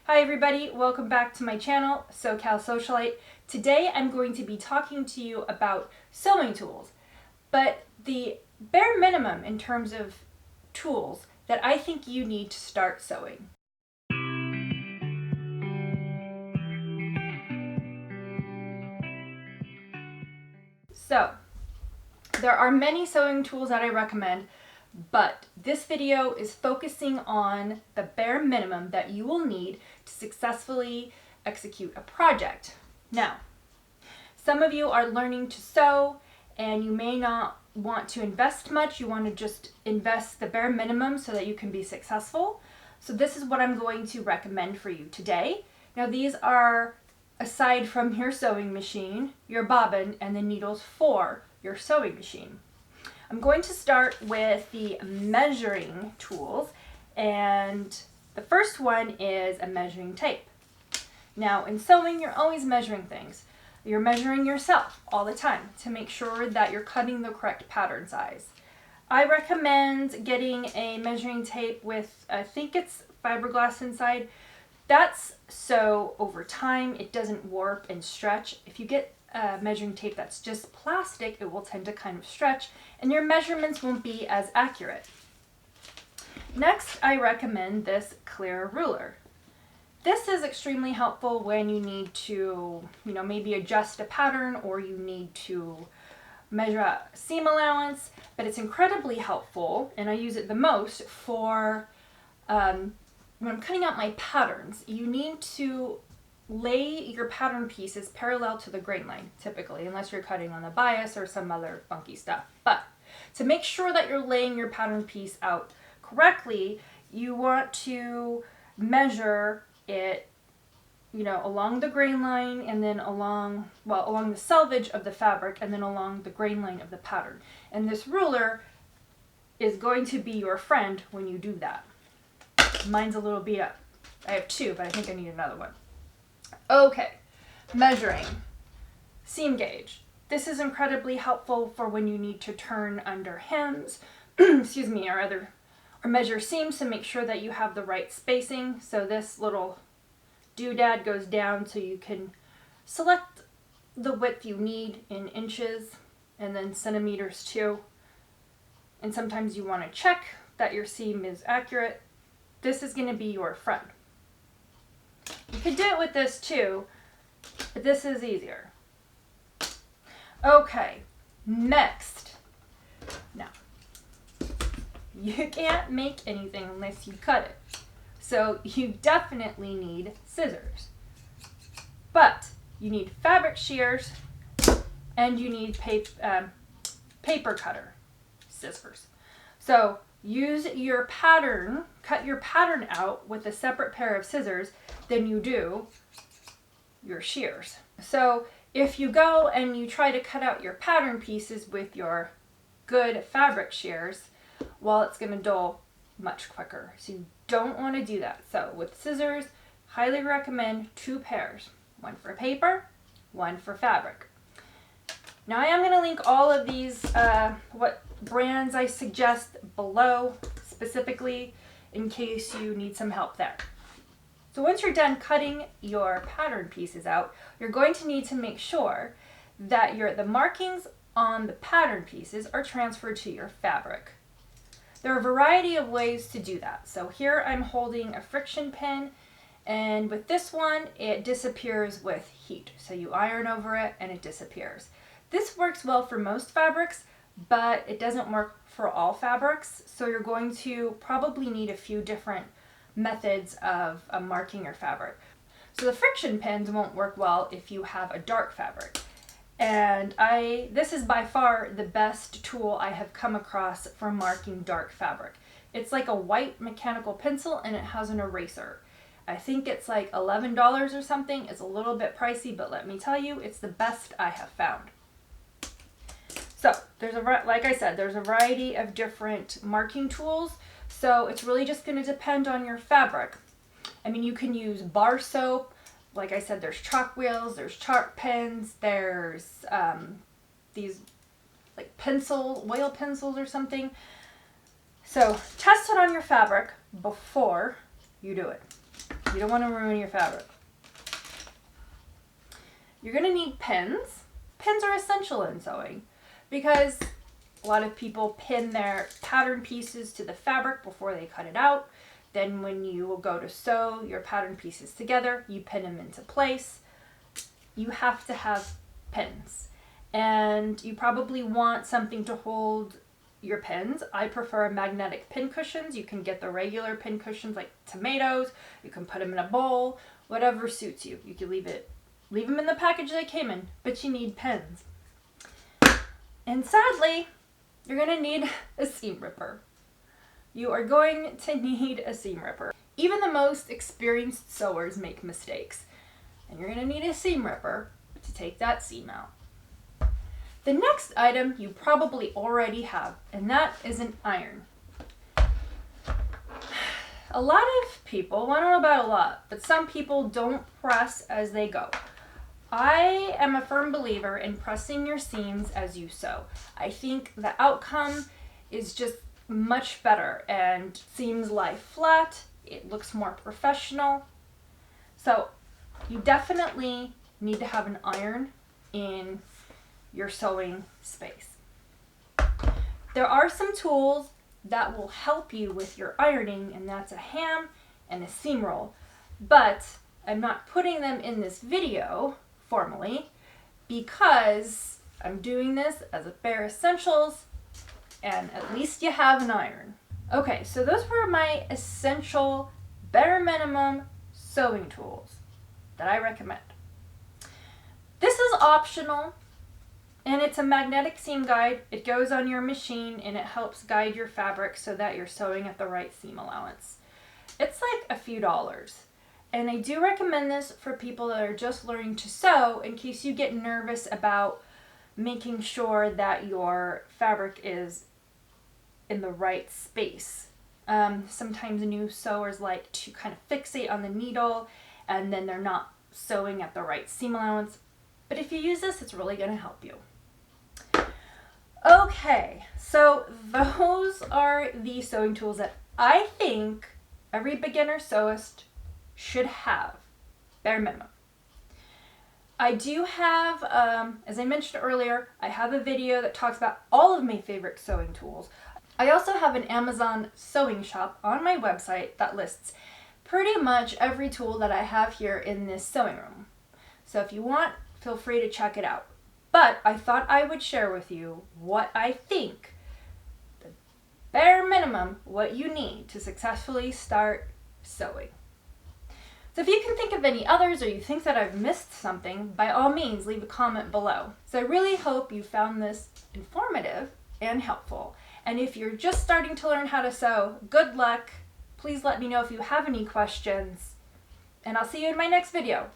Hi everybody, welcome back to my channel, SoCal Socialite. Today I'm going to be talking to you about sewing tools, but the bare minimum in terms of tools that I think you need to start sewing. So, there are many sewing tools that I recommend, but this video is focusing on the bare minimum that you will need to successfully execute a project. Now, some of you are learning to sew and you may not want to invest much. You want to just invest the bare minimum so that you can be successful. So this is what I'm going to recommend for you today. Now these are aside from your sewing machine, your bobbin, and the needles for your sewing machine. I'm going to start with the measuring tools, and the first one is a measuring tape. Now in sewing, you're always measuring things. You're measuring yourself all the time to make sure that you're cutting the correct pattern size. I recommend getting a measuring tape with, I think it's fiberglass inside. That's so over time it doesn't warp and stretch. If you get measuring tape that's just plastic, it will tend to kind of stretch and your measurements won't be as accurate. Next, I recommend this clear ruler. This is extremely helpful when you need to, maybe adjust a pattern or you need to measure a seam allowance, but it's incredibly helpful, and I use it the most for when I'm cutting out my patterns. You need to lay your pattern pieces parallel to the grain line, typically, unless you're cutting on the bias or some other funky stuff. But to make sure that you're laying your pattern piece out correctly, you want to measure it, along the grain line and then along the selvage of the fabric and then along the grain line of the pattern. And this ruler is going to be your friend when you do that. Mine's a little beat up. I have two, but I think I need another one. Okay, measuring. Seam gauge. This is incredibly helpful for when you need to turn under hems, excuse me, or measure seams to make sure that you have the right spacing. So this little doodad goes down so you can select the width you need in inches and then centimeters too. And sometimes you want to check that your seam is accurate. This is going to be your friend. You could do it with this too, but this is easier. Okay, next. Now, you can't make anything unless you cut it. So you definitely need scissors. But you need fabric shears and you need paper cutter scissors. So use your pattern, cut your pattern out with a separate pair of scissors than you do your shears. So if you go and you try to cut out your pattern pieces with your good fabric shears, well, it's going to dull much quicker. So you don't want to do that. So with scissors, highly recommend two pairs, one for paper, one for fabric. Now I am going to link all of these, what brands I suggest below specifically in case you need some help there. So once you're done cutting your pattern pieces out, you're going to need to make sure that the markings on the pattern pieces are transferred to your fabric. There are a variety of ways to do that. So here I'm holding a friction pin, and with this one, it disappears with heat. So you iron over it and it disappears. This works well for most fabrics, but it doesn't work for all fabrics. So you're going to probably need a few different methods of marking your fabric. So the friction pins won't work well if you have a dark fabric. And this is by far the best tool I have come across for marking dark fabric. It's like a white mechanical pencil and it has an eraser. I think it's like $11 or something. It's a little bit pricey, but let me tell you, it's the best I have found. So like I said, there's a variety of different marking tools. So it's really just going to depend on your fabric. I mean, you can use bar soap. Like I said, there's chalk wheels, there's chalk pens, there's these like oil pencils or something. So test it on your fabric before you do it. You don't want to ruin your fabric. You're going to need pins. Pins are essential in sewing because a lot of people pin their pattern pieces to the fabric before they cut it out. Then when you will go to sew your pattern pieces together, you pin them into place. You have to have pins. And you probably want something to hold your pins. I prefer magnetic pin cushions. You can get the regular pin cushions like tomatoes. You can put them in a bowl, whatever suits you. You can leave them in the package they came in, but you need pins. And sadly, you're gonna need a seam ripper. You are going to need a seam ripper. Even the most experienced sewers make mistakes, and you're gonna need a seam ripper to take that seam out. The next item you probably already have, and that is an iron. A lot of people, well, I don't know about a lot, but some people don't press as they go. I am a firm believer in pressing your seams as you sew. I think the outcome is just much better and seams lie flat. It looks more professional. So you definitely need to have an iron in your sewing space. There are some tools that will help you with your ironing, and that's a ham and a seam roll. But I'm not putting them in this video formally because I'm doing this as a bare essentials, and at least you have an iron. Okay, so those were my essential bare minimum sewing tools that I recommend. This is optional, and it's a magnetic seam guide. It goes on your machine and it helps guide your fabric so that you're sewing at the right seam allowance. It's like a few dollars. And I do recommend this for people that are just learning to sew in case you get nervous about making sure that your fabric is in the right space. Sometimes new sewers like to kind of fixate on the needle and then they're not sewing at the right seam allowance. But if you use this, it's really going to help you. Okay, so those are the sewing tools that I think every beginner sewist should have, bare minimum. I do have, as I mentioned earlier, I have a video that talks about all of my favorite sewing tools. I also have an Amazon sewing shop on my website that lists pretty much every tool that I have here in this sewing room. So if you want, feel free to check it out. But I thought I would share with you what I think, the bare minimum, what you need to successfully start sewing. So if you can think of any others or you think that I've missed something, by all means leave a comment below. So I really hope you found this informative and helpful. And if you're just starting to learn how to sew, good luck. Please let me know if you have any questions, and I'll see you in my next video.